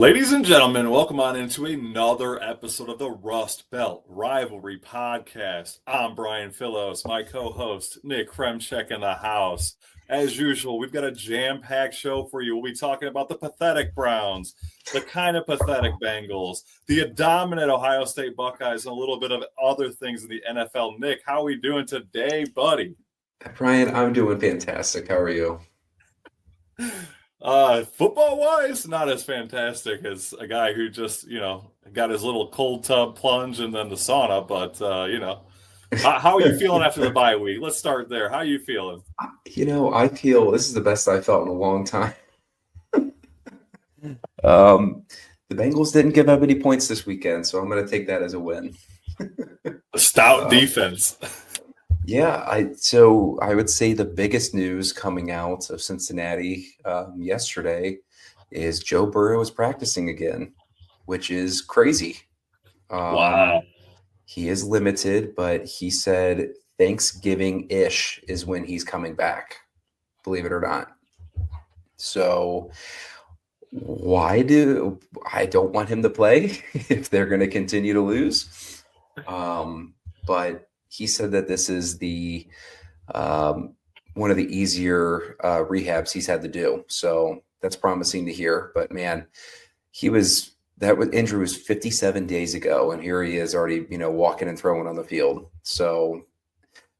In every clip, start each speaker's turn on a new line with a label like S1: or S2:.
S1: Ladies and gentlemen, welcome on into another episode of the Rust Belt Rivalry Podcast. I'm Brian Phillos, my co-host Nick Kremchek in the house. As usual, we've got a jam-packed show for you. We'll be talking about the pathetic Browns, the kind of pathetic Bengals, the dominant Ohio State Buckeyes, and a little bit of other things in the NFL. Nick, how are we doing today, buddy?
S2: Brian, I'm doing fantastic. How are you?
S1: Football-wise, not as fantastic as a guy who just, got his little cold tub plunge and then the sauna. But, how are you feeling after the bye week? Let's start there. How are you feeling?
S2: I feel this is the best I've felt in a long time. The Bengals didn't give up any points this weekend, so I'm going to take that as a win.
S1: A stout defense.
S2: Yeah, I would say the biggest news coming out of Cincinnati yesterday is Joe Burrow is practicing again, which is crazy.
S1: Wow.
S2: He is limited, but he said Thanksgiving-ish is when he's coming back, believe it or not. So I don't want him to play if they're going to continue to lose. But he said that this is the one of the easier rehabs he's had to do. So that's promising to hear. But man, injury was 57 days ago, and here he is already, walking and throwing on the field. So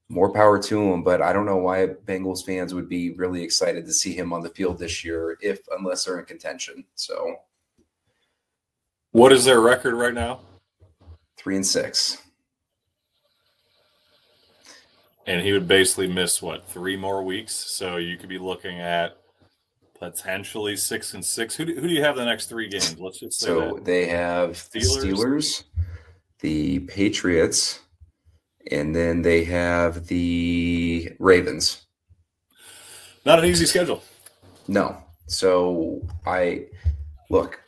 S2: more power to him. But I don't know why Bengals fans would be really excited to see him on the field this year, unless they're in contention. So,
S1: what is their record right now?
S2: 3-6.
S1: And he would basically miss 3 more weeks. So you could be looking at potentially 6-6. Who do you have the next 3 games? Let's just say that.
S2: They have the Steelers, the Patriots, and then they have the Ravens.
S1: Not an easy schedule.
S2: No. So the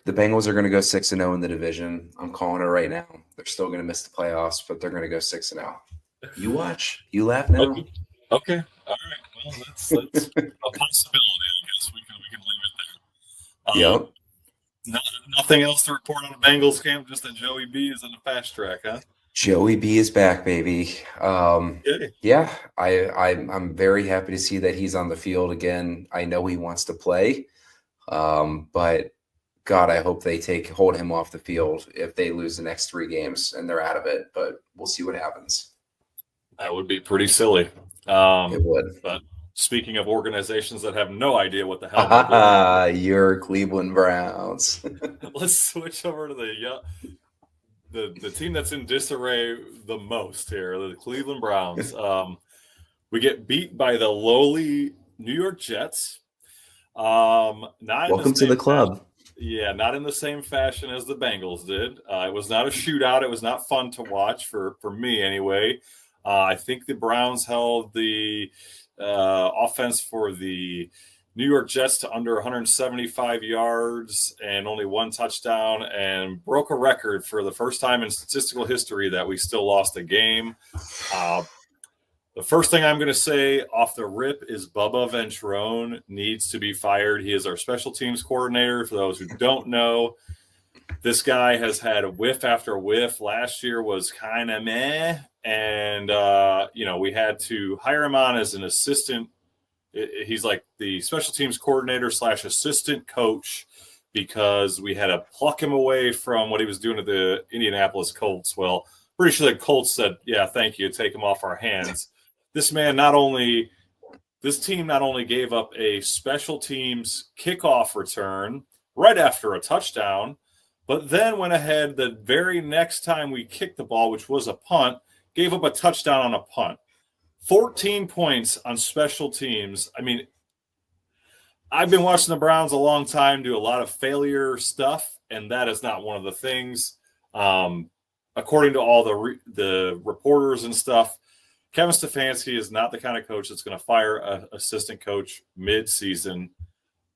S2: Bengals are going to go 6-0 in the division. I'm calling it right now. They're still going to miss the playoffs, but they're going to go 6-0. You watch. You laugh now.
S1: Okay. All right. Well, that's a possibility. I guess we can leave it there.
S2: Yep.
S1: Nothing else to report on the Bengals camp. Just that Joey B is in the fast track, huh?
S2: Joey B is back, baby. Yeah. I'm very happy to see that he's on the field again. I know he wants to play, but God, I hope they hold him off the field if they lose the next 3 games and they're out of it. But we'll see what happens.
S1: That would be pretty silly.
S2: It would.
S1: But speaking of organizations that have no idea what the hell they're doing,
S2: your Cleveland Browns.
S1: Let's switch over to the team that's in disarray the most here, the Cleveland Browns. We get beat by the lowly New York Jets.
S2: Welcome to the club.
S1: Yeah, not in the same fashion as the Bengals did. It was not a shootout. It was not fun to watch for me anyway. I think the Browns held the offense for the New York Jets to under 175 yards and only 1 touchdown, and broke a record for the first time in statistical history that we still lost a game. The first thing I'm going to say off the rip is Bubba Ventrone needs to be fired. He is our special teams coordinator. For those who don't know, this guy has had a whiff after whiff. Last year was kind of meh. And, we had to hire him on as an assistant. He's like the special teams coordinator / assistant coach, because we had to pluck him away from what he was doing at the Indianapolis Colts. Well, pretty sure the Colts said, yeah, thank you, take him off our hands. This team not only gave up a special teams kickoff return right after a touchdown, but then went ahead the very next time we kicked the ball, which was a punt, gave up a touchdown on a punt. 14 points on special teams. I mean, I've been watching the Browns a long time, do a lot of failure stuff, and that is not one of the things. According to all the reporters and stuff, Kevin Stefanski is not the kind of coach that's going to fire an assistant coach mid-season.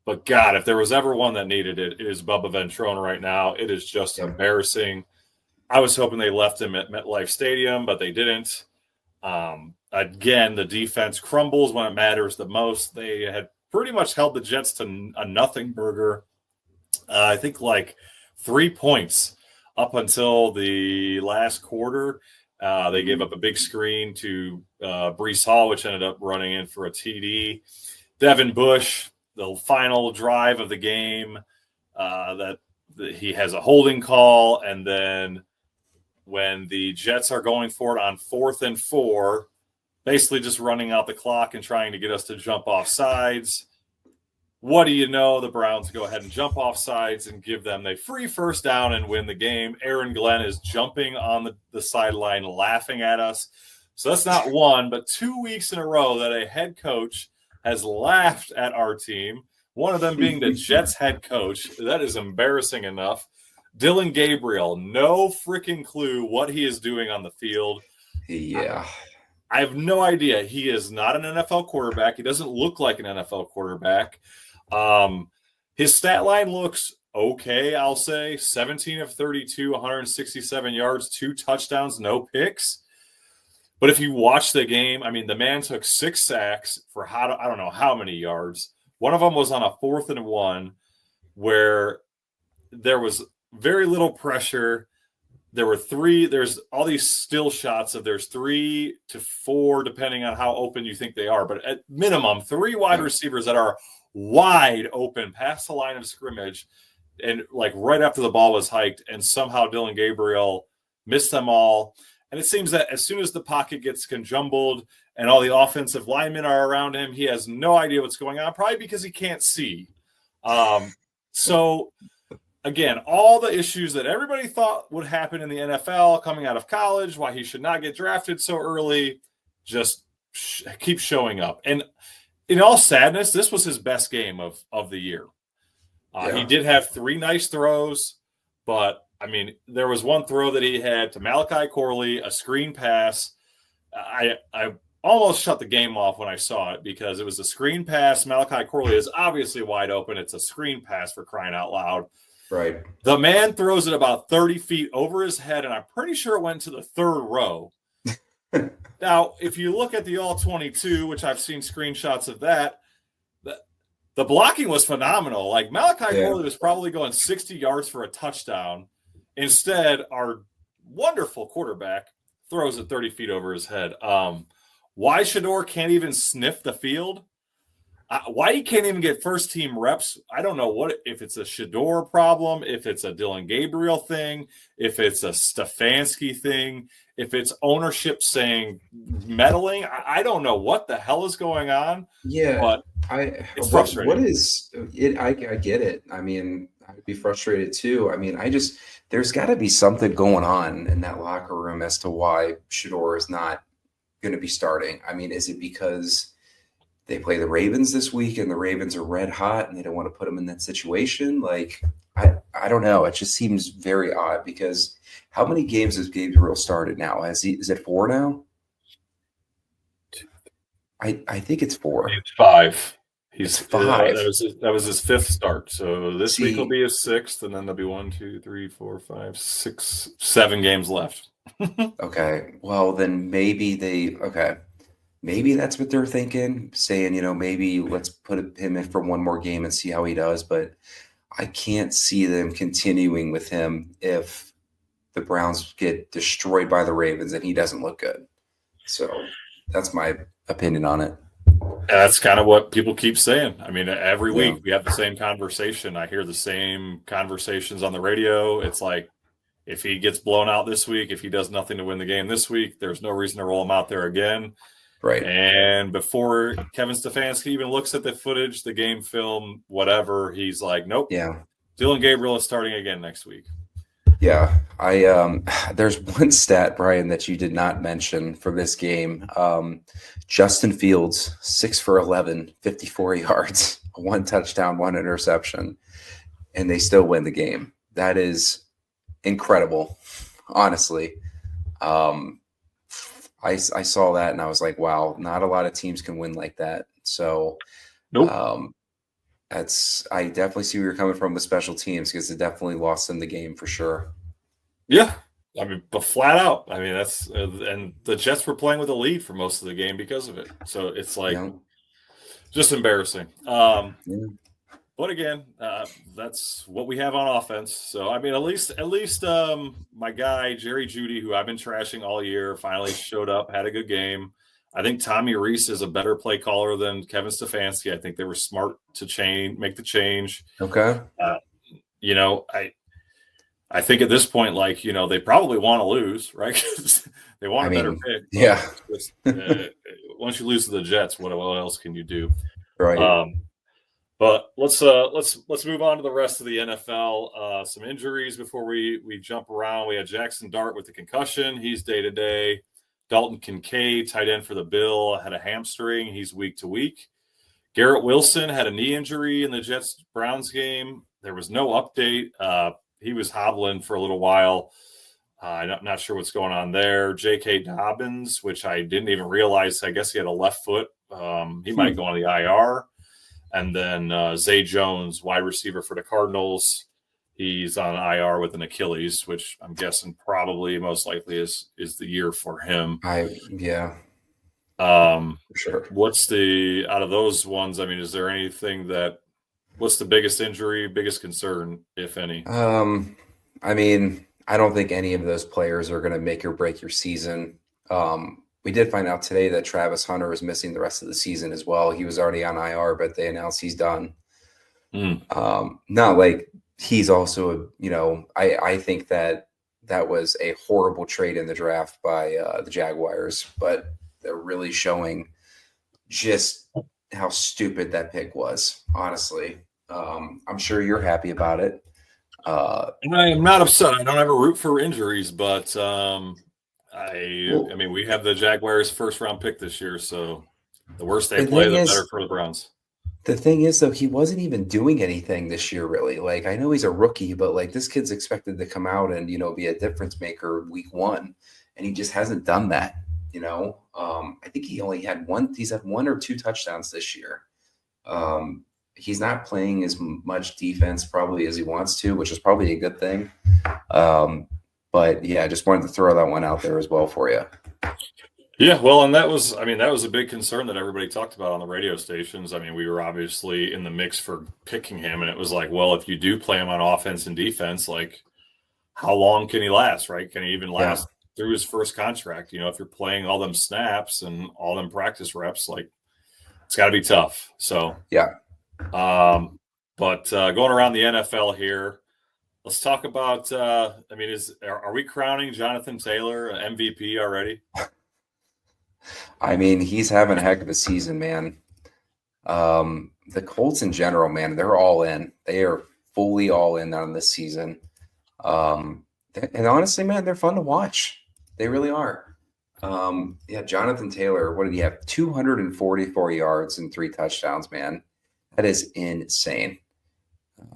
S1: But, God, if there was ever one that needed it, it is Bubba Ventrone right now. It is just embarrassing. I was hoping they left him at MetLife Stadium, but they didn't. Again, the defense crumbles when it matters the most. They had pretty much held the Jets to a nothing burger I think like 3 points up until the last quarter. They gave up a big screen to Brees Hall, which ended up running in for a TD. Devin Bush, the final drive of the game, that he has a holding call, and then when the Jets are going for it on 4th and 4, basically just running out the clock and trying to get us to jump off sides. What do you know? The Browns go ahead and jump off sides and give them the free first down and win the game. Aaron Glenn is jumping on the sideline laughing at us. So that's not 1, but 2 weeks in a row that a head coach has laughed at our team. One of them being the Jets head coach. That is embarrassing enough. Dylan Gabriel, no freaking clue what he is doing on the field.
S2: Yeah.
S1: I have no idea. He is not an NFL quarterback. He doesn't look like an NFL quarterback. His stat line looks okay, I'll say. 17 of 32, 167 yards, 2 touchdowns, no picks. But if you watch the game, I mean, the man took 6 sacks for I don't know how many yards. One of them was on a 4th and 1 where there was very little pressure. There's all these still shots of there's 3 to 4, depending on how open you think they are. But at minimum, 3 wide receivers that are wide open past the line of scrimmage and like right after the ball was hiked, and somehow Dylan Gabriel missed them all. And it seems that as soon as the pocket gets conjumbled and all the offensive linemen are around him, he has no idea what's going on, probably because he can't see. So again, all the issues that everybody thought would happen in the NFL coming out of college, why he should not get drafted so early, just keep showing up. And in all sadness, this was his best game of the year. He did have 3 nice throws, but I mean, there was one throw that he had to Malachi Corley, a screen pass. I almost shut the game off when I saw it because it was a screen pass. Malachi Corley is obviously wide open. It's a screen pass, for crying out loud.
S2: Right.
S1: The man throws it about 30 feet over his head, and I'm pretty sure it went to the 3rd row. Now, if you look at the All-22, which I've seen screenshots of that, the blocking was phenomenal. Like, Malachi Corley was probably going 60 yards for a touchdown. Instead, our wonderful quarterback throws it 30 feet over his head. Why Shador can't even sniff the field? Why he can't even get first-team reps? I don't know if it's a Shador problem, if it's a Dylan Gabriel thing, if it's a Stefanski thing, if it's ownership saying meddling. I don't know what the hell is going on.
S2: Yeah,
S1: but it's frustrating.
S2: What is it? I get it. I mean, I'd be frustrated too. I mean, there's got to be something going on in that locker room as to why Shador is not going to be starting. I mean, is it because they play the Ravens this week and the Ravens are red hot and they don't want to put him in that situation? Like, I don't know. It just seems very odd because how many games has Gabriel started now? Is it 4 now? I think it's 4.
S1: It's 5. He's
S2: 5.
S1: That was his 5th start. So this week will be his 6th, and then there'll be 1, 2, 3, 4, 5, 6, 7 games left.
S2: Okay. Well, then maybe maybe that's what they're thinking, saying, maybe let's put him in for one more game and see how he does. But I can't see them continuing with him if the Browns get destroyed by the Ravens and he doesn't look good. So that's my opinion on it.
S1: That's kind of what people keep saying. I mean, every week we have the same conversation. I hear the same conversations on the radio. It's like, if he gets blown out this week, if he does nothing to win the game this week, there's no reason to roll him out there again.
S2: Right.
S1: And before Kevin Stefanski even looks at the footage, the game film, whatever, he's like, nope.
S2: Yeah.
S1: Dylan Gabriel is starting again next week.
S2: Yeah. There's one stat, Brian, that you did not mention from this game. Justin Fields, 6 for 11, 54 yards, 1 touchdown, 1 interception, and they still win the game. That is incredible, honestly. I saw that and I was like, wow, not a lot of teams can win like that. So
S1: nope.
S2: I definitely see where you're coming from with special teams because it definitely lost them the game for sure.
S1: Yeah. I mean, but flat out. I mean, that's and the Jets were playing with a lead for most of the game because of it. So it's like just embarrassing. But again, that's what we have on offense. So I mean, at least my guy Jerry Jeudy, who I've been trashing all year, finally showed up, had a good game. I think Tommy Rees is a better play caller than Kevin Stefanski. I think they were smart to make the change.
S2: Okay.
S1: You know, I think at this point, like, you know, they probably want to lose, right? 'Cause they want a better pick.
S2: Yeah.
S1: Just, once you lose to the Jets, what else can you do?
S2: Right.
S1: But let's move on to the rest of the NFL. Some injuries before we jump around. We had Jackson Dart with the concussion. He's day to day. Dalton Kincaid, tight end for the Bill, had a hamstring. He's week to week. Garrett Wilson had a knee injury in the Jets-Browns game. There was no update. He was hobbling for a little while. I'm not sure what's going on there. J.K. Dobbins, which I didn't even realize. I guess he had a left foot. He might go on the IR. And then Zay Jones, wide receiver for the Cardinals. He's on IR with an Achilles, which I'm guessing probably most likely is the year for him.
S2: For sure.
S1: What's out of those ones? I mean, is there anything what's the biggest injury, biggest concern, if any?
S2: I mean, I don't think any of those players are going to make or break your season. We did find out today that Travis Hunter is missing the rest of the season as well. He was already on IR, but they announced he's done. Not like he's also, I think that was a horrible trade in the draft by the Jaguars, but they're really showing just how stupid that pick was, honestly. I'm sure you're happy about it.
S1: I am not upset. I don't ever root for injuries, but I mean, we have the Jaguars' first-round pick this year, so the worse they play, the better for the Browns.
S2: The thing is, though, he wasn't even doing anything this year, really. Like, I know he's a rookie, but, like, this kid's expected to come out and, be a difference maker week one, and he just hasn't done that, I think he only had he's had 1 or 2 touchdowns this year. He's not playing as much defense probably as he wants to, which is probably a good thing. But yeah, I just wanted to throw that one out there as well for you.
S1: Yeah, well, and that was a big concern that everybody talked about on the radio stations. I mean, we were obviously in the mix for picking him, and it was like, well, if you do play him on offense and defense, like, how long can he last, right? Can he even last through his first contract? If you're playing all them snaps and all them practice reps, like, it's got to be tough. So
S2: yeah.
S1: But going around the NFL here, let's talk about. Are we crowning Jonathan Taylor an MVP already?
S2: I mean, he's having a heck of a season, man. The Colts in general, man, they're all in. They are fully all in on this season. And honestly, man, they're fun to watch. They really are. Jonathan Taylor, what did he have? 244 yards and 3 touchdowns, man. That is insane.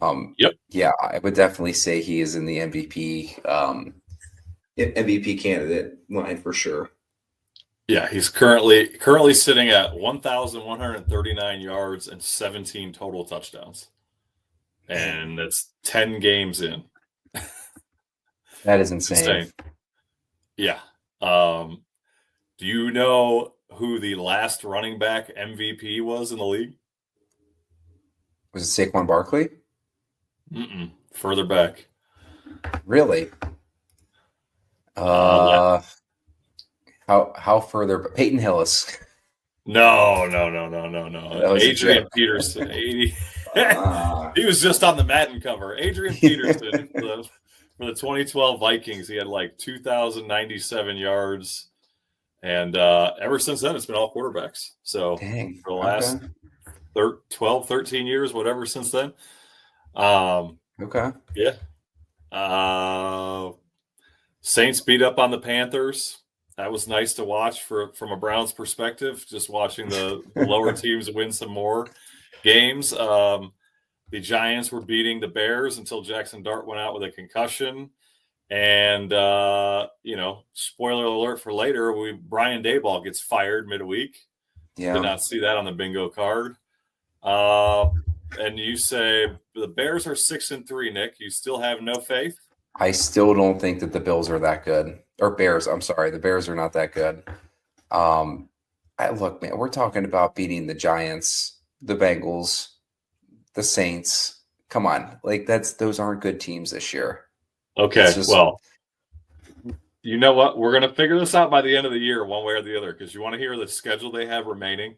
S1: Yep.
S2: Yeah, I would definitely say he is in the MVP candidate line for sure.
S1: Yeah, he's currently sitting at 1,139 yards and 17 total touchdowns. And that's 10 games in.
S2: That is insane.
S1: Yeah. Do you know who the last running back MVP was in the league?
S2: Was it Saquon Barkley?
S1: Further back.
S2: Really? How further? Peyton Hillis.
S1: No. Adrian Peterson. He was just on the Madden cover. Adrian Peterson for the 2012 Vikings. He had like 2,097 yards. And ever since then, it's been all quarterbacks. So for the last 12, 13 years, whatever since then. Yeah. Saints beat up on the Panthers. That was nice to watch from a Browns perspective, just watching the lower teams win some more games. The Giants were beating the Bears until Jackson Dart went out with a concussion. And, spoiler alert for later, Brian Daboll gets fired midweek.
S2: Yeah.
S1: Did not see that on the bingo card. And you say the Bears are 6-3, Nick. You still have no faith?
S2: I still don't think that the Bills are that good. Or Bears, I'm sorry. The Bears are not that good. Look, man, we're talking about beating the Giants, the Bengals, the Saints. Come on, like those aren't good teams this year.
S1: Okay, well, you know what? We're going to figure this out by the end of the year, one way or the other, because you want to hear the schedule they have remaining.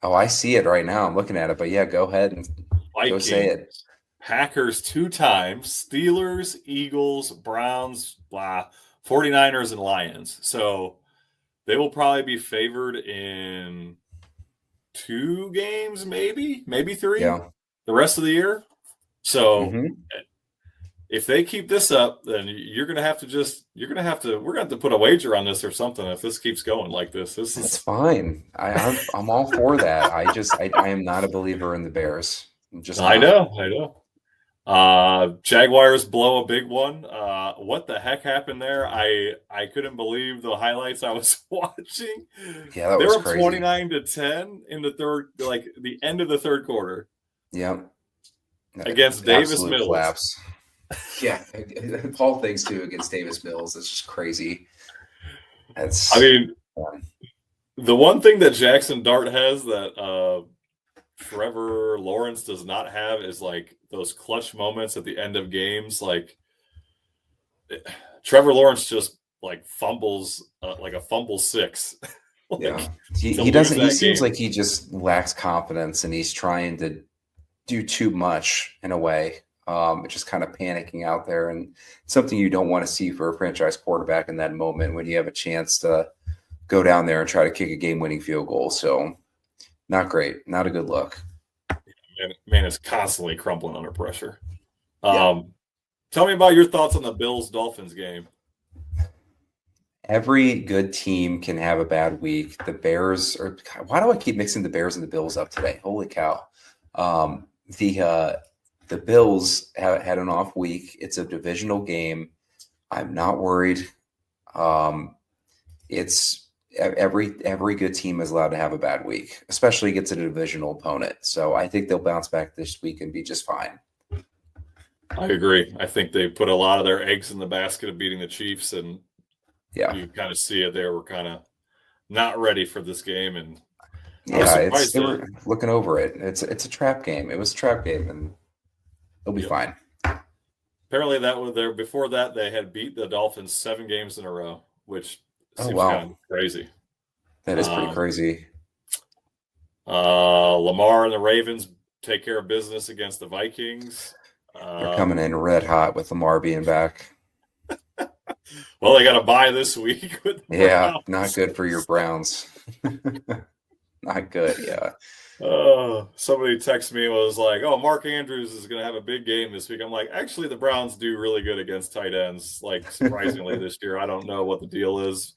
S2: Oh, I see it right now. I'm looking at it, but yeah, go ahead and go say it.
S1: Packers 2 times, Steelers, Eagles, Browns, 49ers, and Lions. So they will probably be favored in 2 games, maybe 3.
S2: Yeah.
S1: The rest of the year. So if they keep this up, then we're gonna have to put a wager on this or something if this keeps going like this.
S2: It's fine. I'm all for that. I am not a believer in the Bears.
S1: I know. Jaguars blow a big one. What the heck happened there? I couldn't believe the highlights I was watching.
S2: Yeah, they were up
S1: 29-10 in the third, like the end of the third quarter.
S2: Yep.
S1: Against Davis Mills.
S2: Collapse. Yeah, Paul thinks too against Davis Mills. It's just crazy.
S1: The one thing that Jackson Dart has that Trevor Lawrence does not have is like those clutch moments at the end of games. Like Trevor Lawrence just like fumbles like a fumble 6.
S2: Yeah, he doesn't. He seems like he just lacks confidence, and he's trying to do too much in a way. Just kind of panicking out there, and something you don't want to see for a franchise quarterback in that moment when you have a chance to go down there and try to kick a game-winning field goal. So, not great, not a good look.
S1: Man is constantly crumbling under pressure. Tell me about your thoughts on the Bills-Dolphins game.
S2: Every good team can have a bad week. The Bears are. Why do I keep mixing the Bears and the Bills up today? Holy cow! The Bills had an off week. It's a divisional game. I'm not worried. It's every good team is allowed to have a bad week, especially against a divisional opponent. So I think they'll bounce back this week and be just fine.
S1: I agree. I think they put a lot of their eggs in the basket of beating the Chiefs, and you kind of see it there. We're kind of not ready for this game, and
S2: they were looking over it. It's a trap game. It was a trap game, and they'll be fine.
S1: Apparently, that was there. Before that, they had beat the Dolphins 7 games in a row, which seems kind of crazy.
S2: That is pretty crazy.
S1: Lamar and the Ravens take care of business against the Vikings.
S2: They're coming in red hot with Lamar being back.
S1: Well, they got to bye this week.
S2: Not good for your Browns. Not good,
S1: somebody texted me and was like, "Oh, Mark Andrews is going to have a big game this week." I'm like, actually, the Browns do really good against tight ends. Like surprisingly this year, I don't know what the deal is,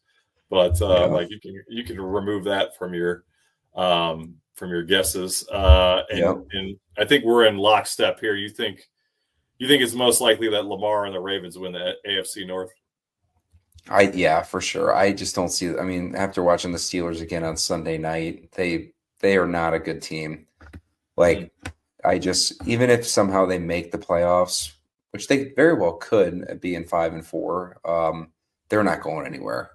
S1: but like you can remove that from your guesses. And I think we're in lockstep here. You think it's most likely that Lamar and the Ravens win the AFC North?
S2: For sure. I just don't see. I mean, after watching the Steelers again on Sunday night, they are not a good team. Like, even if somehow they make the playoffs, which they very well could, being 5-4, they're not going anywhere.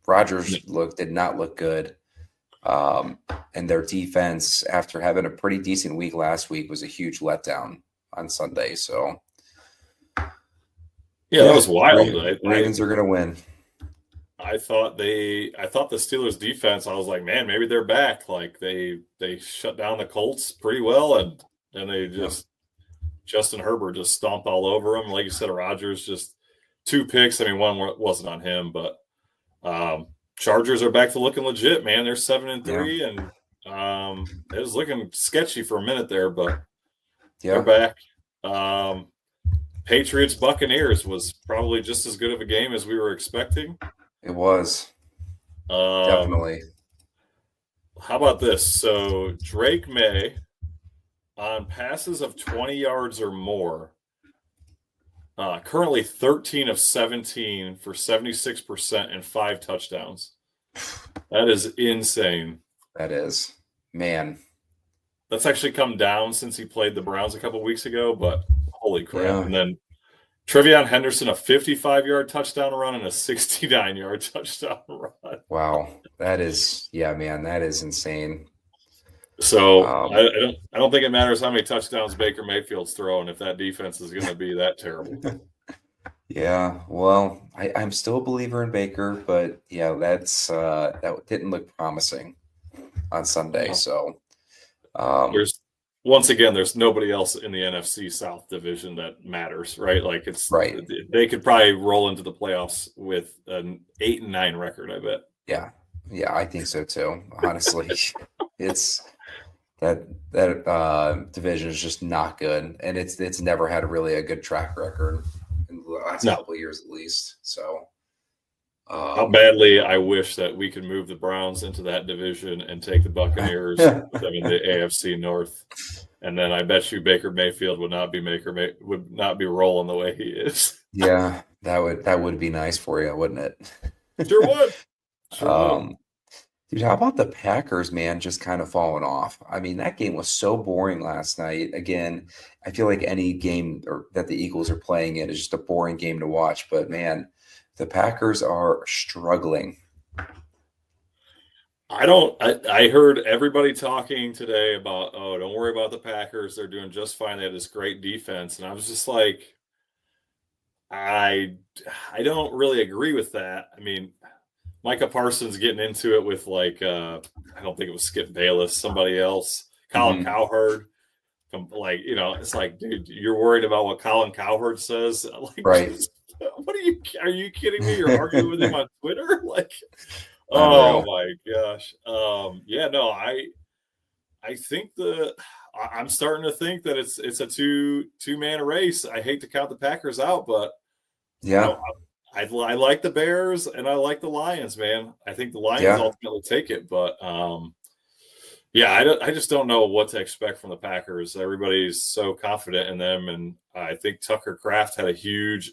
S2: Rodgers did not look good. And their defense, after having a pretty decent week last week, was a huge letdown on Sunday. So,
S1: that was wild.
S2: Ravens are going to win.
S1: I thought the Steelers defense, I was like, man, maybe they're back. Like they shut down the Colts pretty well, and they Justin Herbert just stomped all over them. Like you said, Rodgers just 2 picks. I mean, one wasn't on him, but Chargers are back to looking legit, man. They're 7-3, and it was looking sketchy for a minute there, but they're back. Patriots Buccaneers was probably just as good of a game as we were expecting.
S2: It was. Definitely.
S1: How about this? So Drake May, on passes of 20 yards or more, currently 13 of 17 for 76% and 5 touchdowns. That is insane.
S2: That is. Man.
S1: That's actually come down since he played the Browns a couple weeks ago, but holy crap.
S2: Yeah.
S1: And then Trevion Henderson, a 55-yard touchdown run and a 69-yard touchdown run.
S2: Wow. That is, man, that is insane.
S1: So
S2: Um,
S1: I don't think it matters how many touchdowns Baker Mayfield's throwing if that defense is going to be that terrible.
S2: yeah, well, I'm still a believer in Baker, but yeah, that didn't look promising on Sunday.
S1: No.
S2: So, um,
S1: There's once again, there's nobody else in the NFC South division that matters, right? Like
S2: right.
S1: they could probably roll into the playoffs with an 8-9 record, I bet.
S2: Yeah. Yeah, I think so too. Honestly, it's that division is just not good, and it's never had really a good track record in the last
S1: No.
S2: couple of years at least. So,
S1: How badly I wish that we could move the Browns into that division and take the Buccaneers with them in the AFC North. And then I bet you Baker Mayfield would not be rolling the way he is.
S2: yeah, that would be nice for you, wouldn't it?
S1: Sure would. Sure would.
S2: Um, Dude, how about the Packers, man, just kind of falling off? I mean, that game was so boring last night. Again, I feel like any game that the Eagles are playing in is just a boring game to watch. But man, the Packers are struggling.
S1: I heard everybody talking today about, oh, don't worry about the Packers. They're doing just fine. They have this great defense. And I was just like, I don't really agree with that. I mean, Micah Parsons getting into it with I don't think it was Skip Bayless, somebody else, Colin Cowherd. It's like, dude, you're worried about what Colin Cowherd says? Like,
S2: Right.
S1: What are you kidding me? You're arguing with him on Twitter? Like, oh
S2: Unreal.
S1: my gosh. Yeah, no, I think I'm starting to think that it's a two-man race. I hate to count the Packers out, but
S2: Yeah.
S1: I like the Bears and I like the Lions, man. I think the Lions
S2: Yeah.
S1: ultimately take it, but yeah, I just don't know what to expect from the Packers. Everybody's so confident in them, and I think Tucker Kraft had a huge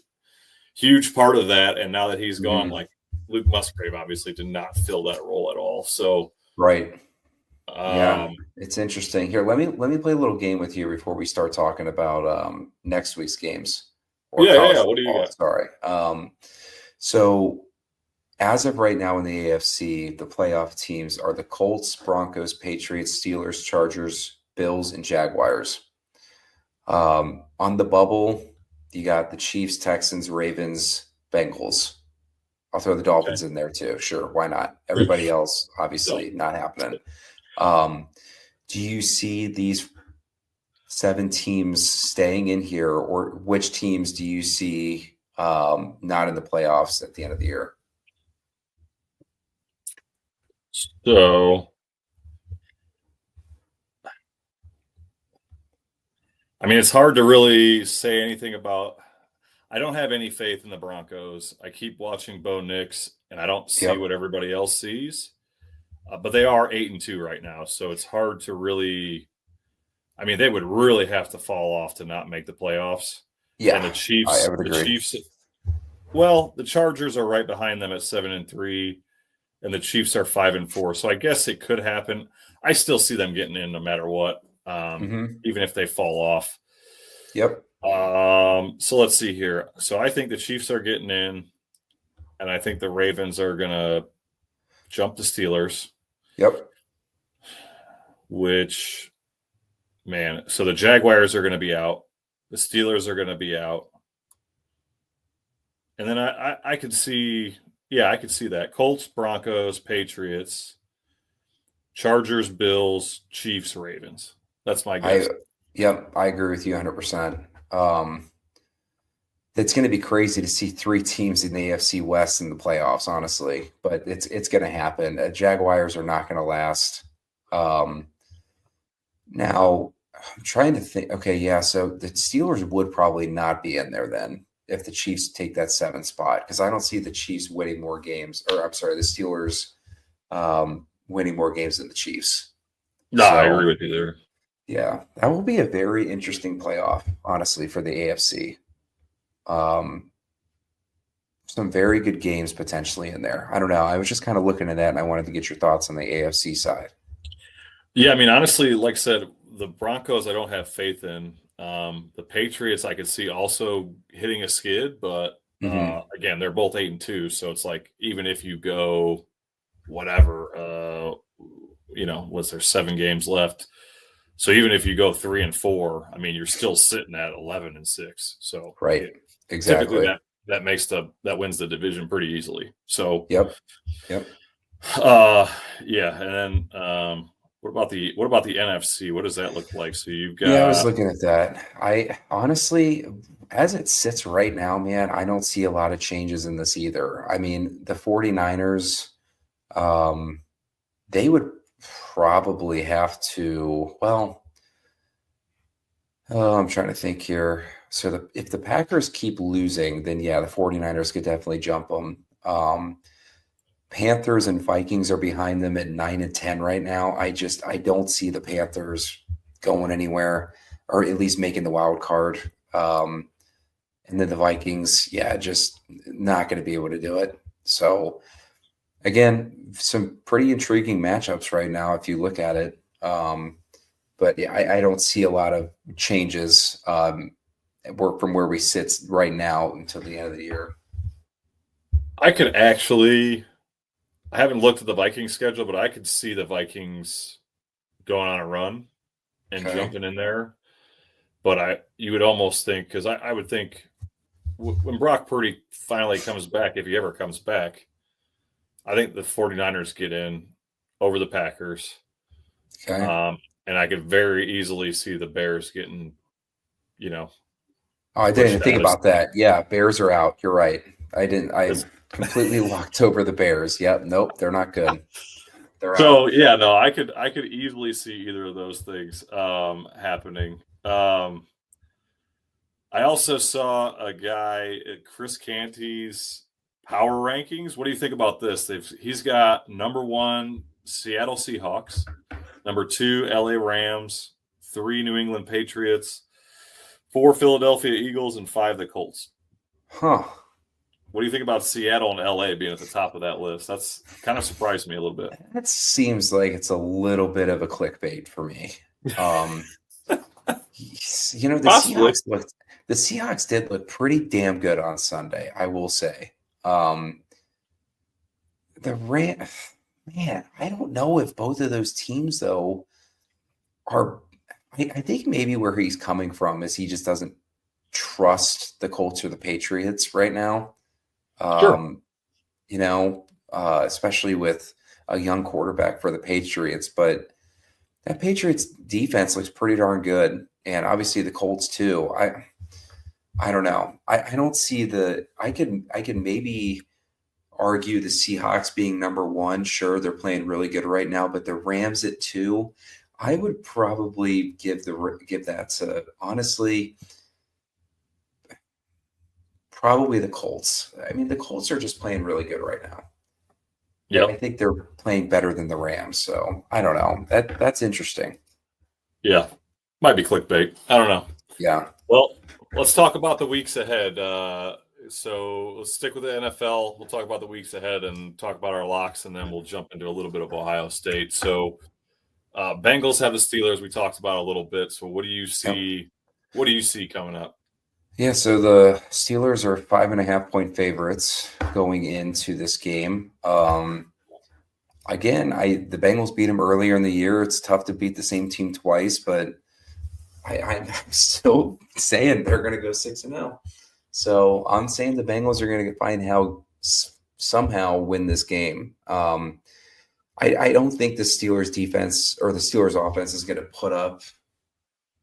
S1: part of that. And now that he's gone,
S2: Mhm.
S1: like Luke Musgrave obviously did not fill that role at all. So
S2: Right. Yeah.
S1: um,
S2: It's interesting. Here, let me play a little game with you before we start talking about next week's games or college
S1: yeah. What do you
S2: football.
S1: got?
S2: Sorry. So as of right now in the AFC, the playoff teams are the Colts, Broncos, Patriots, Steelers, Chargers, Bills, and Jaguars. On the bubble, you got the Chiefs, Texans, Ravens, Bengals. I'll throw the Dolphins in there too. Sure, why not? Everybody else, obviously, not happening. Do you see these 7 teams staying in here, or which teams do you see not in the playoffs at the end of the year?
S1: So, I mean, it's hard to really say anything about. I don't have any faith in the Broncos. I keep watching Bo Nix, and I don't see
S2: Yep.
S1: what everybody else sees. But they are 8-2 right now, so it's hard to really. I mean, they would really have to fall off to not make the playoffs.
S2: Yeah,
S1: And the Chiefs,
S2: I would agree.
S1: well, the Chargers are right behind them at 7-3, and the Chiefs are 5-4. So I guess it could happen. I still see them getting in no matter what, even if they fall off.
S2: Yep.
S1: So let's see here. So I think the Chiefs are getting in, and I think the Ravens are gonna jump the Steelers.
S2: Yep.
S1: Which, man, so the Jaguars are going to be out. The Steelers are going to be out. And then I could see, I could see that. Colts, Broncos, Patriots, Chargers, Bills, Chiefs, Ravens. That's my guess.
S2: I agree with you 100%. It's going to be crazy to see 3 teams in the AFC West in the playoffs, honestly, but it's going to happen. Jaguars are not going to last. Now, I'm trying to think. Okay, yeah, so the Steelers would probably not be in there then if the Chiefs take that 7th spot, because I don't see the Chiefs winning more games, or I'm sorry, the Steelers winning more games than the Chiefs.
S1: No, I agree with you there.
S2: Yeah, that will be a very interesting playoff, honestly, for the AFC. Some very good games potentially in there. I don't know. I was just kind of looking at that, and I wanted to get your thoughts on the AFC side.
S1: Yeah, I mean, honestly, like I said, the Broncos I don't have faith in. The Patriots I could see also hitting a skid, but again, they're both 8-2, so it's like even if you go whatever, what's there, 7 games left. So even if you go 3-4, I mean, you're still sitting at 11-6. So
S2: Right. Exactly.
S1: typically that wins the division pretty easily. So
S2: Yep.
S1: yeah. And then what about the NFC? What does that look like? So you've got
S2: I was looking at that. I honestly, as it sits right now, man, I don't see a lot of changes in this either. I mean, the 49ers, they would probably have to, well, I'm trying to think here. So if the Packers keep losing, then yeah, the 49ers could definitely jump them. Panthers and Vikings are behind them at 9 and 10 right now. I don't see the Panthers going anywhere, or at least making the wild card. And then the Vikings, just not going to be able to do it. So again, some pretty intriguing matchups right now if you look at it. But yeah, I don't see a lot of changes from where we sit right now until the end of the year.
S1: I haven't looked at the Vikings schedule, but I could see the Vikings going on a run and jumping in there. But you would almost think, because I would think when Brock Purdy finally comes back, if he ever comes back, I think the 49ers get in over the Packers.
S2: Okay.
S1: And I could very easily see the Bears getting,
S2: I didn't think about that. Yeah, Bears are out. You're right. I completely walked over the Bears. Yep. Nope. They're not good. They're
S1: so
S2: out.
S1: Yeah, no, I could easily see either of those things happening. I also saw a guy at Chris Canty's power rankings. What do you think about this? He's got number 1 Seattle Seahawks, number 2 LA Rams, 3 New England Patriots, 4 Philadelphia Eagles, and 5 the Colts.
S2: Huh.
S1: What do you think about Seattle and LA being at the top of that list? That's kind of surprised me a little bit.
S2: That seems like it's a little bit of a clickbait for me. The Seahawks did look pretty damn good on Sunday, I will say. The Rams, man, I don't know if both of those teams though are. I think maybe where he's coming from is he just doesn't trust the Colts or the Patriots right now.
S1: Sure.
S2: Especially with a young quarterback for the Patriots, but that Patriots defense looks pretty darn good. And obviously the Colts too. I don't know. I don't see I can maybe argue the Seahawks being number 1. Sure, they're playing really good right now, but the Rams at 2, I would probably give that to, honestly, probably the Colts. I mean, the Colts are just playing really good right now.
S1: Yeah,
S2: I think they're playing better than the Rams. So I don't know. That's interesting.
S1: Yeah, might be clickbait. I don't know.
S2: Yeah.
S1: Well, let's talk about the weeks ahead. So let's stick with the NFL. We'll talk about the weeks ahead and talk about our locks, and then we'll jump into a little bit of Ohio State. So Bengals have the Steelers. We talked about a little bit. So what do you see? Yep. What do you see coming up?
S2: Yeah, so the Steelers are 5.5-point favorites going into this game. Again, the Bengals beat them earlier in the year. It's tough to beat the same team twice, but I'm still saying they're going to go 6-0. So I'm saying the Bengals are going to find how somehow win this game. I don't think the Steelers defense or the Steelers offense is going to put up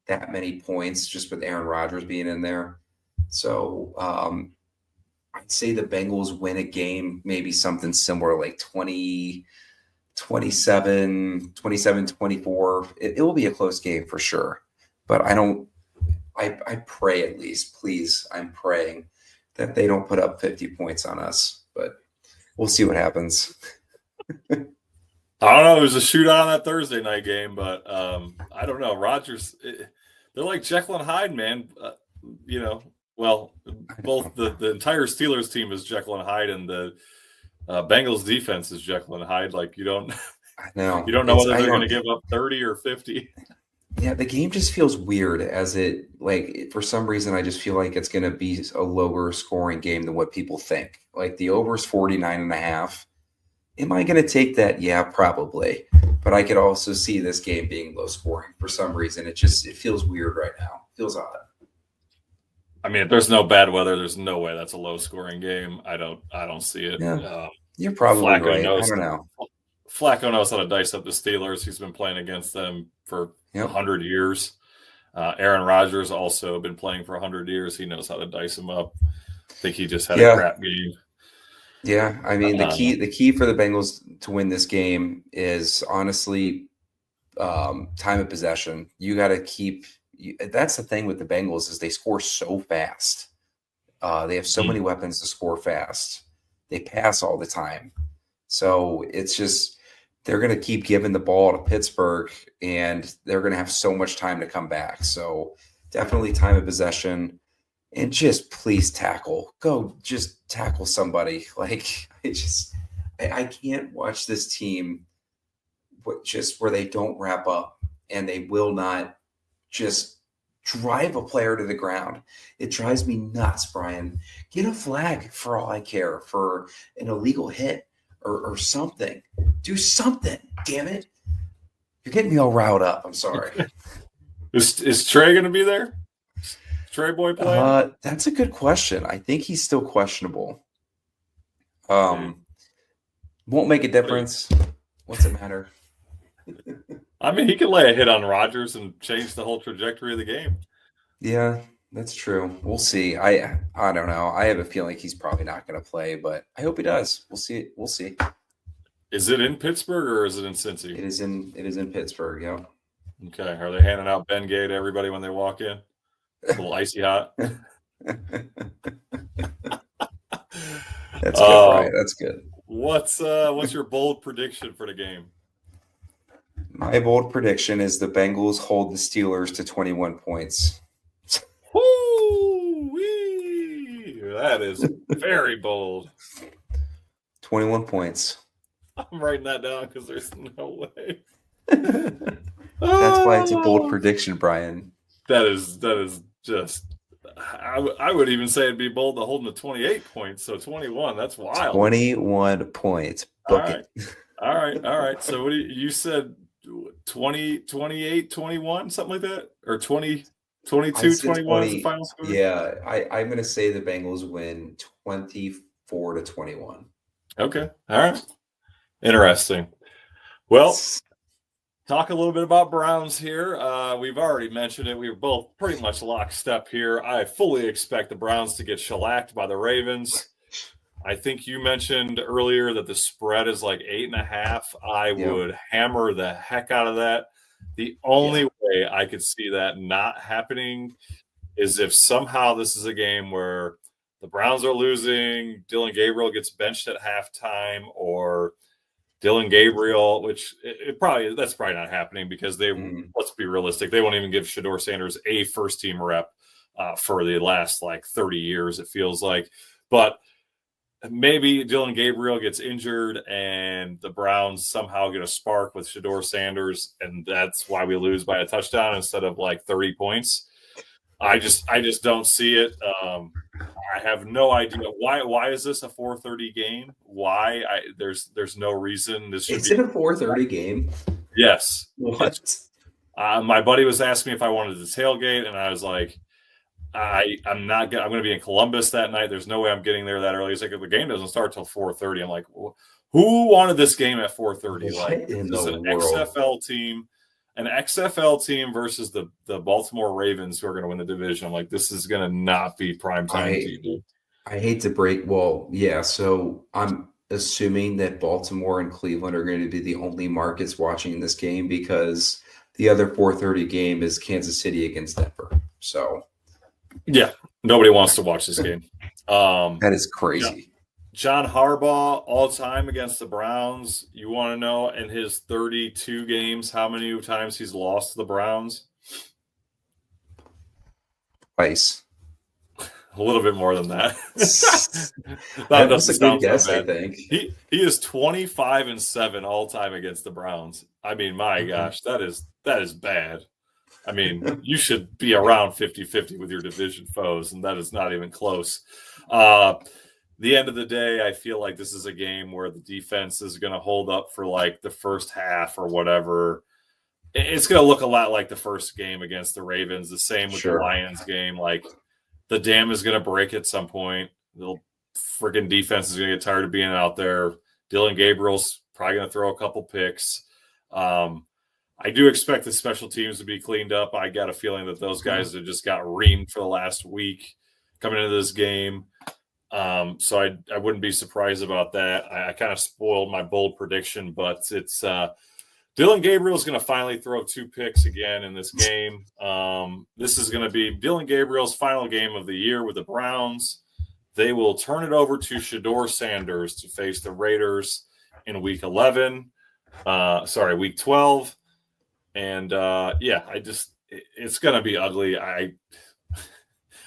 S2: that many points just with Aaron Rodgers being in there. So I'd say the Bengals win a game, maybe something similar like 27, 24. It will be a close game for sure. But I pray at least, please, I'm praying that they don't put up 50 points on us. But we'll see what happens.
S1: I don't know. There was a shootout on that Thursday night game, but I don't know. Rodgers, they're like Jekyll and Hyde, man. Well, both the entire Steelers team is Jekyll and Hyde, and the Bengals defense is Jekyll and Hyde. Like you don't know whether they're going to give up 30 or 50.
S2: Yeah, the game just feels weird for some reason, I just feel like it's going to be a lower scoring game than what people think. Like the over is 49.5. Am I going to take that? Yeah, probably. But I could also see this game being low scoring for some reason. It feels weird right now. It feels odd.
S1: I mean, if there's no bad weather, there's no way that's a low scoring game. I don't see it.
S2: Yeah, you're probably right. I don't know.
S1: Flacco knows how to dice up the Steelers. He's been playing against them for 100 years. Aaron Rodgers also been playing for 100 years. He knows how to dice them up. I think he just had a crap game.
S2: Yeah, I mean the key for the Bengals to win this game is honestly time of possession. You got to keep. That's the thing with the Bengals is they score so fast. They have so many weapons to score fast. They pass all the time, so it's just they're going to keep giving the ball to Pittsburgh, and they're going to have so much time to come back. So definitely time of possession. And just please tackle. Go just tackle somebody. Like I can't watch this team just where they don't wrap up and they will not just drive a player to the ground. It drives me nuts, Brian. Get a flag for all I care for an illegal hit or something. Do something, damn it. You're getting me all riled up. I'm sorry.
S1: Is Trey going to be there? Trey Boy playing?
S2: That's a good question. I think he's still questionable. Won't make a difference. What's it matter?
S1: I mean, he could lay a hit on Rodgers and change the whole trajectory of the game.
S2: Yeah, that's true. We'll see. I don't know. I have a feeling he's probably not going to play, but I hope he does. We'll see. We'll see.
S1: Is it in Pittsburgh or is it in Cincy?
S2: It is in Pittsburgh. Yeah.
S1: Okay. Are they handing out Ben Gay to everybody when they walk in? A little icy hot.
S2: That's good, Brian. That's good.
S1: What's your bold prediction for the game?
S2: My bold prediction is the Bengals hold the Steelers to 21 points.
S1: Woo-wee! That is very bold.
S2: 21 points.
S1: I'm writing that down because there's no way.
S2: That's why it's a bold prediction, Brian.
S1: That is just. I would even say it'd be bold to hold them to 28 points. So 21, that's wild.
S2: 21 points.
S1: Book it. All right. So what you said 20, 28, 21, something like that? Or 20, 22, 21 is the final score?
S2: Yeah, I'm going to say the Bengals win 24-21.
S1: Okay. All right. Interesting. Well, talk a little bit about Browns here. We've already mentioned it. We were both pretty much lockstep here. I fully expect the Browns to get shellacked by the Ravens. I think you mentioned earlier that the spread is like 8.5. I would hammer the heck out of that. The only way I could see that not happening is if somehow this is a game where the Browns are losing, Dylan Gabriel gets benched at halftime, or Dylan Gabriel, which that's probably not happening because let's be realistic, they won't even give Shedeur Sanders a first team rep for the last like 30 years, it feels like. But maybe Dylan Gabriel gets injured and the Browns somehow get a spark with Shedeur Sanders, and that's why we lose by a touchdown instead of like 30 points. I just don't see it. I have no idea why is this a 4:30 game? Why? There's no reason this should
S2: Is it a 4:30 game?
S1: Yes.
S2: What?
S1: My buddy was asking me if I wanted to tailgate, and I was like, I'm not. I'm going to be in Columbus that night. There's no way I'm getting there that early. He's like, the game doesn't start till 4:30. I'm like, who wanted this game at 4:30? Like, this is an XFL team. An XFL team versus the Baltimore Ravens, who are going to win the division. I'm like, this is going to not be primetime TV.
S2: I hate to break. Well, yeah. So I'm assuming that Baltimore and Cleveland are going to be the only markets watching this game because the other 4:30 game is Kansas City against Denver. So,
S1: yeah, nobody wants to watch this game.
S2: That is crazy.
S1: John Harbaugh, all time against the Browns. You want to know in his 32 games, how many times he's lost to the Browns?
S2: Twice.
S1: A little bit more than that.
S2: That was a good guess, I think.
S1: He is 25-7 all time against the Browns. I mean, my gosh, that is bad. I mean, you should be around 50-50 with your division foes, and that is not even close. the end of the day, I feel like this is a game where the defense is going to hold up for like the first half or whatever. It's going to look a lot like the first game against the Ravens. The same with the Lions game. Like the dam is going to break at some point. The freaking defense is going to get tired of being out there. Dylan Gabriel's probably going to throw a couple picks. I do expect the special teams to be cleaned up. I got a feeling that those guys have just got reamed for the last week coming into this game. So I wouldn't be surprised about that. I kind of spoiled my bold prediction, but it's Dylan Gabriel is going to finally throw 2 picks again in this game. This is going to be Dylan Gabriel's final game of the year with the Browns. They will turn it over to Shedeur Sanders to face the Raiders in week 12. And it's going to be ugly.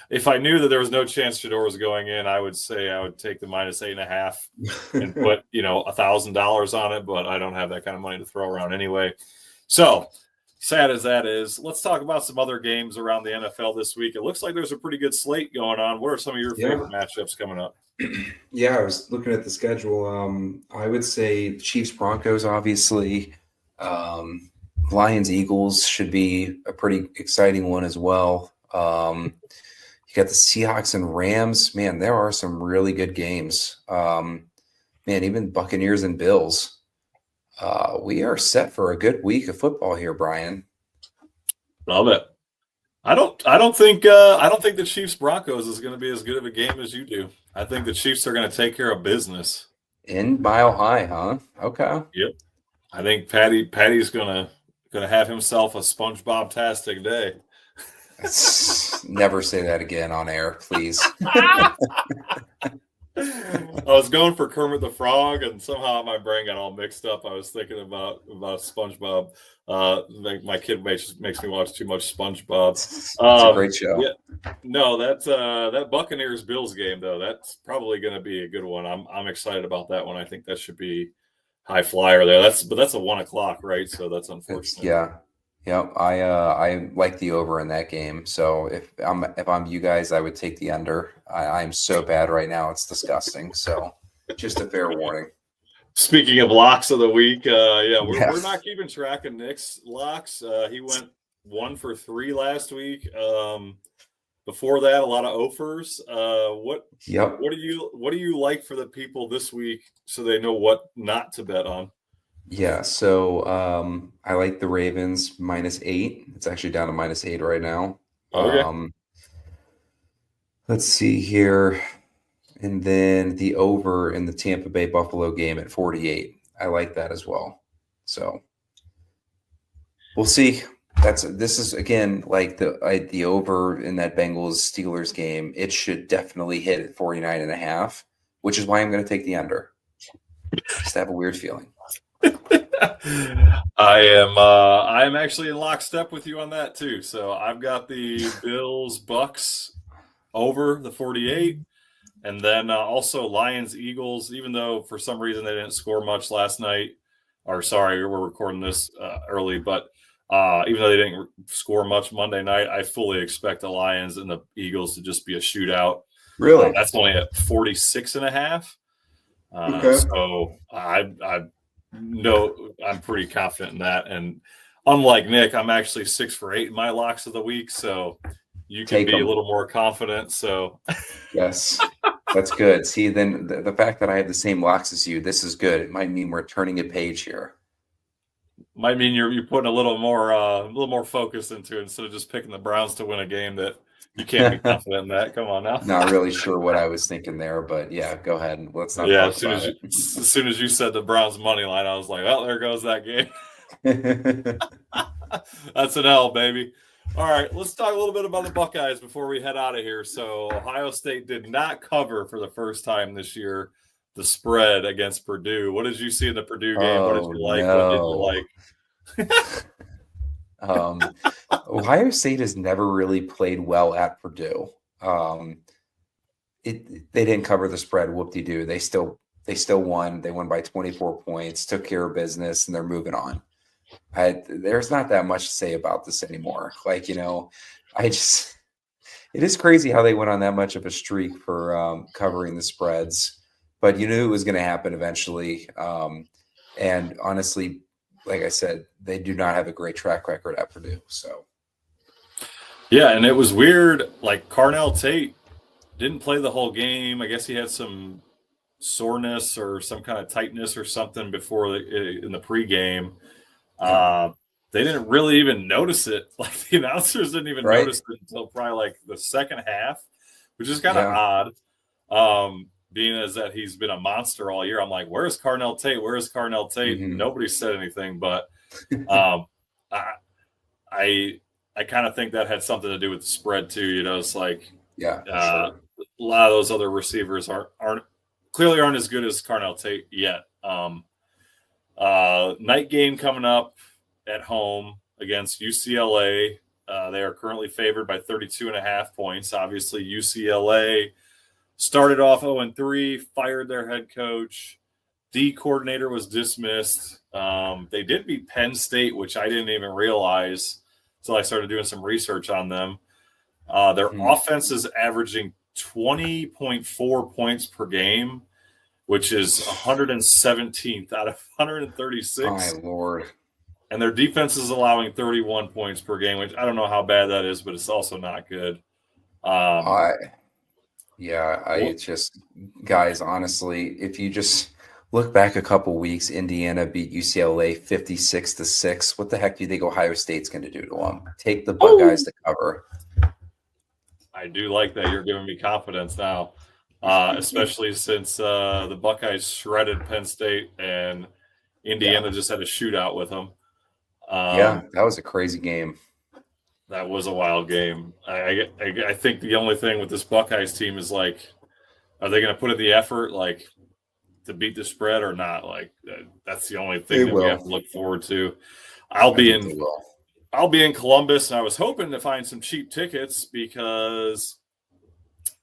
S1: If I knew that there was no chance Shedeur was going in, I would say I would take the -8.5 and put, $1,000 on it, but I don't have that kind of money to throw around anyway. So sad as that is, let's talk about some other games around the NFL this week. It looks like there's a pretty good slate going on. What are some of your favorite matchups coming up?
S2: Yeah, I was looking at the schedule. I would say Chiefs Broncos, obviously. Lions Eagles should be a pretty exciting one as well. You got the Seahawks and Rams. Man, there are some really good games. Even Buccaneers and Bills. We are set for a good week of football here, Brian.
S1: Love it. I don't think the Chiefs Broncos is going to be as good of a game as you do. I think the Chiefs are going to take care of business.
S2: In Mile High, huh? Okay.
S1: Yep. I think Patty's gonna have himself a SpongeBob-tastic day.
S2: Never say that again on air, please.
S1: I was going for Kermit the Frog, and somehow my brain got all mixed up. I was thinking about SpongeBob. My kid makes me watch too much SpongeBob.
S2: It's a great show.
S1: Yeah, no, that's that Buccaneers Bills game though. That's probably going to be a good one. I'm excited about that one. I think that should be high flyer there. That's a 1:00, right? So that's unfortunate.
S2: Yeah, I like the over in that game. So if I'm you guys, I would take the under. I'm so bad right now, it's disgusting. So just a fair warning.
S1: Speaking of locks of the week, we're not keeping track of Nick's locks. He went 1 for 3 last week. Before that, a lot of offers. What do you like for the people this week so they know what not to bet on?
S2: Yeah, so I like the Ravens -8. It's actually down to -8 right now.
S1: Okay.
S2: Let's see here. And then the over in the Tampa Bay Buffalo game at 48. I like that as well. So we'll see. This is again like the over in that Bengals Steelers game. It should definitely hit at 49.5, which is why I'm going to take the under. Just have a weird feeling.
S1: I am actually in lockstep with you on that too. So I've got the Bills Bucks over the 48, and then also Lions Eagles. Even though for some reason they didn't score much last night, or sorry, we're recording this early, but even though they didn't score much Monday night, I fully expect the Lions and the Eagles to just be a shootout.
S2: Really?
S1: That's only at 46.5.
S2: Okay.
S1: So I'm pretty confident in that. And unlike Nick, I'm actually 6 for 8 in my locks of the week. So you can be a little more confident. So
S2: yes, that's good. See, then the fact that I have the same locks as you, this is good. It might mean we're turning a page here.
S1: Might mean you're putting a little more focus into it instead of just picking the Browns to win a game that you can't be confident in that. Come on now.
S2: Not really sure what I was thinking there, but yeah, go ahead and let's not.
S1: Yeah, as soon as you said the Browns money line, I was like, well, there goes that game. That's an L, baby. All right, let's talk a little bit about the Buckeyes before we head out of here. So Ohio State did not cover for the first time this year the spread against Purdue. What did you see in the Purdue game? What did you like?
S2: No.
S1: What didn't you like?
S2: Ohio State has never really played well at Purdue. They didn't cover the spread. Whoop-de-doo. They still won. They won by 24 points, took care of business, and they're moving on. There's not that much to say about this anymore. It is crazy how they went on that much of a streak for covering the spreads, but you knew it was going to happen eventually. And honestly, like I said, they do not have a great track record at Purdue. So,
S1: yeah, and it was weird. Like Carnell Tate didn't play the whole game. I guess he had some soreness or some kind of tightness or something before in the pregame. They didn't really even notice it. Like the announcers didn't even notice it until probably like the second half, which is kind of odd. Being as that he's been a monster all year. I'm like, where's Carnell Tate? Where's Carnell Tate?
S2: Mm-hmm.
S1: Nobody said anything, but I kind of think that had something to do with the spread too. You know, it's like
S2: sure.
S1: A lot of those other receivers aren't as good as Carnell Tate yet. Night game coming up at home against UCLA. They are currently favored by 32.5 points. Obviously, UCLA started off 0-3, fired their head coach. D coordinator was dismissed. They did beat Penn State, which I didn't even realize until I started doing some research on them. Their offense is averaging 20.4 points per game, which is 117th out of 136.
S2: My Lord.
S1: And their defense is allowing 31 points per game, which I don't know how bad that is, but it's also not good.
S2: Guys, honestly, if you just look back a couple weeks, Indiana beat UCLA 56-6. What the heck do you think Ohio State's going to do to them? Take the Buckeyes to cover.
S1: I do like that. You're giving me confidence now, especially since the Buckeyes shredded Penn State and Indiana just had a shootout with them.
S2: That was a crazy game.
S1: That was a wild game. I think the only thing with this Buckeyes team is like, are they going to put in the effort like to beat the spread or not? Like that's the only thing we have to look forward to. I'll be in Columbus, and I was hoping to find some cheap tickets because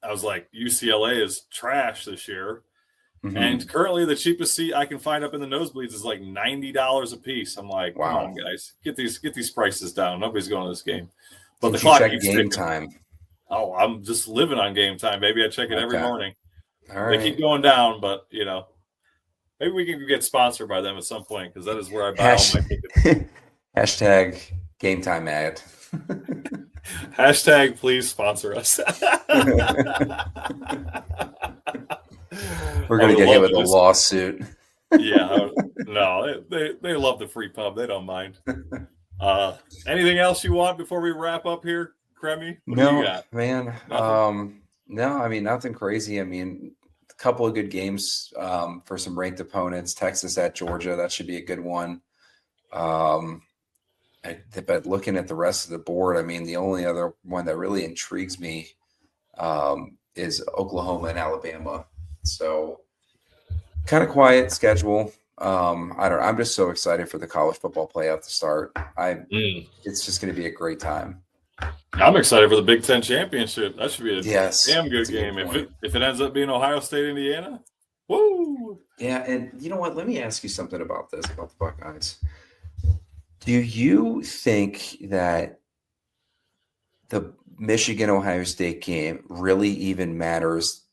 S1: I was like, UCLA is trash this year. Mm-hmm. And currently the cheapest seat I can find up in the nosebleeds is like $90 a piece. I'm like, wow. Come on, guys, get these prices down. Nobody's going to this game. But the clock keeps ticking. Time. Oh, I'm just living on Game Time, baby. I check it every morning. All right. They keep going down, but you know, maybe we can get sponsored by them at some point because that is where I buy all my tickets.
S2: Hashtag Game Time ad.
S1: Hashtag please sponsor us.
S2: We're going to get hit with a lawsuit.
S1: Yeah. No, they love the free pub. They don't mind. Anything else you want before we wrap up here, Cremy?
S2: No, man. No, I mean, nothing crazy. I mean, a couple of good games for some ranked opponents. Texas at Georgia. That should be a good one. But looking at the rest of the board, I mean, the only other one that really intrigues me is Oklahoma and Alabama. So kind of quiet schedule. I'm just so excited for the college football playoff to start. It's just going to be a great time.
S1: I'm excited for the Big Ten championship. That should be a damn good game.
S2: Good
S1: if it ends up being Ohio State, Indiana, woo!
S2: Yeah, and you know what? Let me ask you something about this, about the Buckeyes. Do you think that the Michigan-Ohio State game really even matters?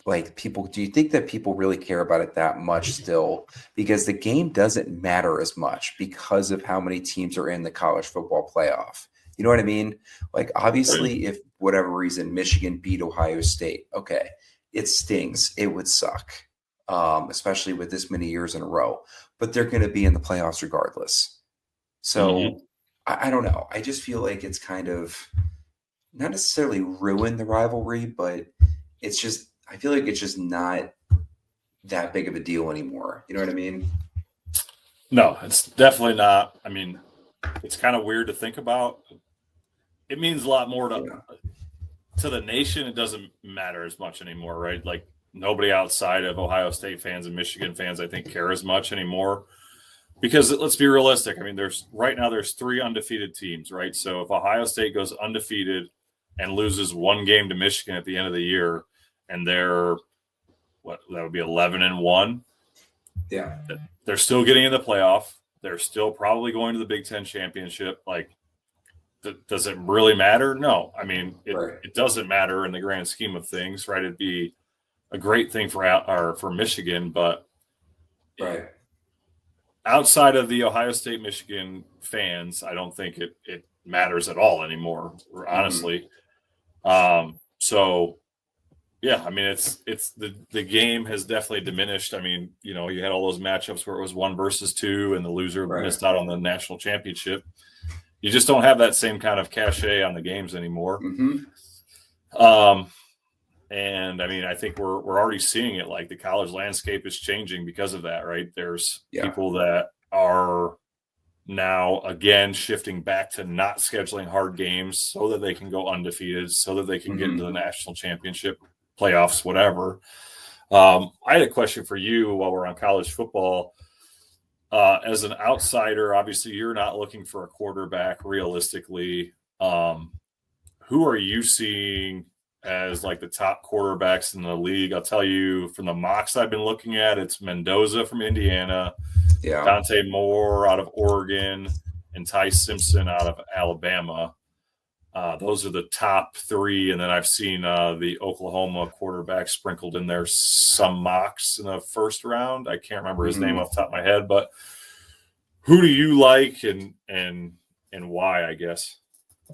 S2: Like do you think that people really care about it that much still? Because the game doesn't matter as much because of how many teams are in the college football playoff. You know what I mean? Like, obviously, if whatever reason Michigan beat Ohio State, okay, it stings. It would suck, especially with this many years in a row. But they're going to be in the playoffs regardless. So I don't know. I just feel like it's kind of not necessarily ruined the rivalry, but it's just I feel like it's just not that big of a deal anymore. You know what I mean?
S1: No, it's definitely not. I mean, it's kind of weird to think about. It means a lot more to the nation. It doesn't matter as much anymore, right? Like nobody outside of Ohio State fans and Michigan fans, I think, care as much anymore. Because let's be realistic. I mean, there's 3 undefeated teams, right? So if Ohio State goes undefeated and loses one game to Michigan at the end of the year, and they're that would be 11-1.
S2: Yeah,
S1: they're still getting in the playoff. They're still probably going to the Big Ten championship. Like does it really matter? No. I mean,
S2: Right.
S1: it doesn't matter in the grand scheme of things, right? It'd be a great thing for Michigan, but
S2: Right.
S1: outside of the Ohio State Michigan fans, I don't think it matters at all anymore, honestly. So yeah, I mean, it's the game has definitely diminished. I mean, you had all those matchups where it was 1 versus 2 and the loser missed out on the national championship. You just don't have that same kind of cachet on the games anymore. And I mean, I think we're already seeing it. Like the college landscape is changing because of that, right? There's people that are now again shifting back to not scheduling hard games so that they can go undefeated, so that they can get into the national championship, playoffs, whatever. I had a question for you while we're on college football. As an outsider, obviously you're not looking for a quarterback realistically. Who are you seeing as like the top quarterbacks in the league? I'll tell you from the mocks I've been looking at, it's Mendoza from Indiana, Dante Moore out of Oregon, and Ty Simpson out of Alabama. Those are the top 3. And then I've seen the Oklahoma quarterback sprinkled in there, some mocks in the first round. I can't remember his name off the top of my head, but who do you like and why, I guess?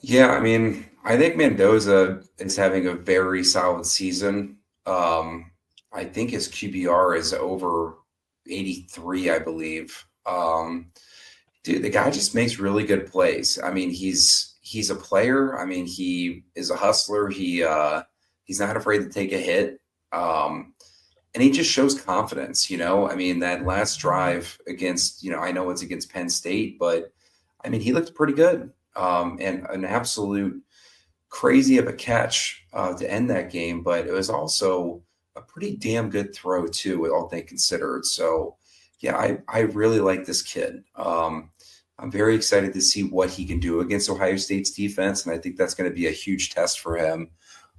S2: Yeah, I mean, I think Mendoza is having a very solid season. I think his QBR is over 83, I believe. Dude, the guy just makes really good plays. I mean, he's a player. I mean, he is a hustler. He's not afraid to take a hit. And he just shows confidence, I mean, that last drive against, I know it's against Penn State, but I mean, he looked pretty good. And an absolute crazy of a catch to end that game, but it was also a pretty damn good throw too, with all things considered. So yeah, I really like this kid. I'm very excited to see what he can do against Ohio State's defense. And I think that's going to be a huge test for him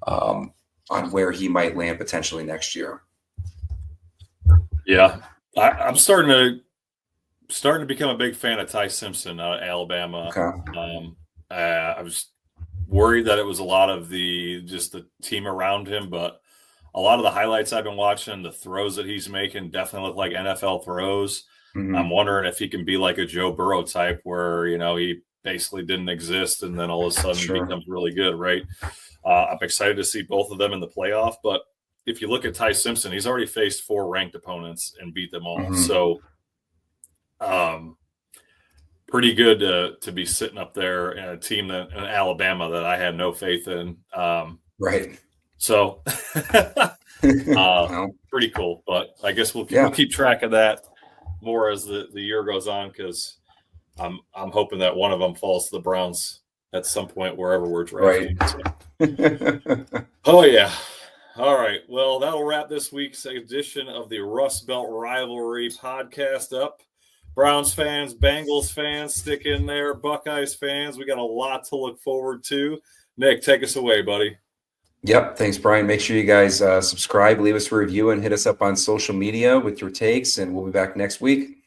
S2: on where he might land potentially next year.
S1: Yeah, I'm starting to become a big fan of Ty Simpson out of Alabama.
S2: Okay.
S1: I was worried that it was a lot of the team around him, but a lot of the highlights I've been watching, the throws that he's making definitely look like NFL throws. I'm wondering if he can be like a Joe Burrow type where, he basically didn't exist and then all of a sudden becomes really good, right? I'm excited to see both of them in the playoff, but if you look at Ty Simpson, he's already faced 4 ranked opponents and beat them all. So pretty good to be sitting up there in a team in Alabama that I had no faith in.
S2: Right.
S1: So pretty cool, but I guess we'll keep track of that more as the year goes on, because I'm hoping that one of them falls to the Browns at some point wherever we're drafting.
S2: Right.
S1: So. Oh yeah. All right. Well, that'll wrap this week's edition of the Rust Belt Rivalry podcast up. Browns fans, Bengals fans, stick in there. Buckeyes fans, we got a lot to look forward to. Nick, take us away, buddy.
S2: Yep. Thanks, Brian. Make sure you guys subscribe, leave us a review, and hit us up on social media with your takes, and we'll be back next week.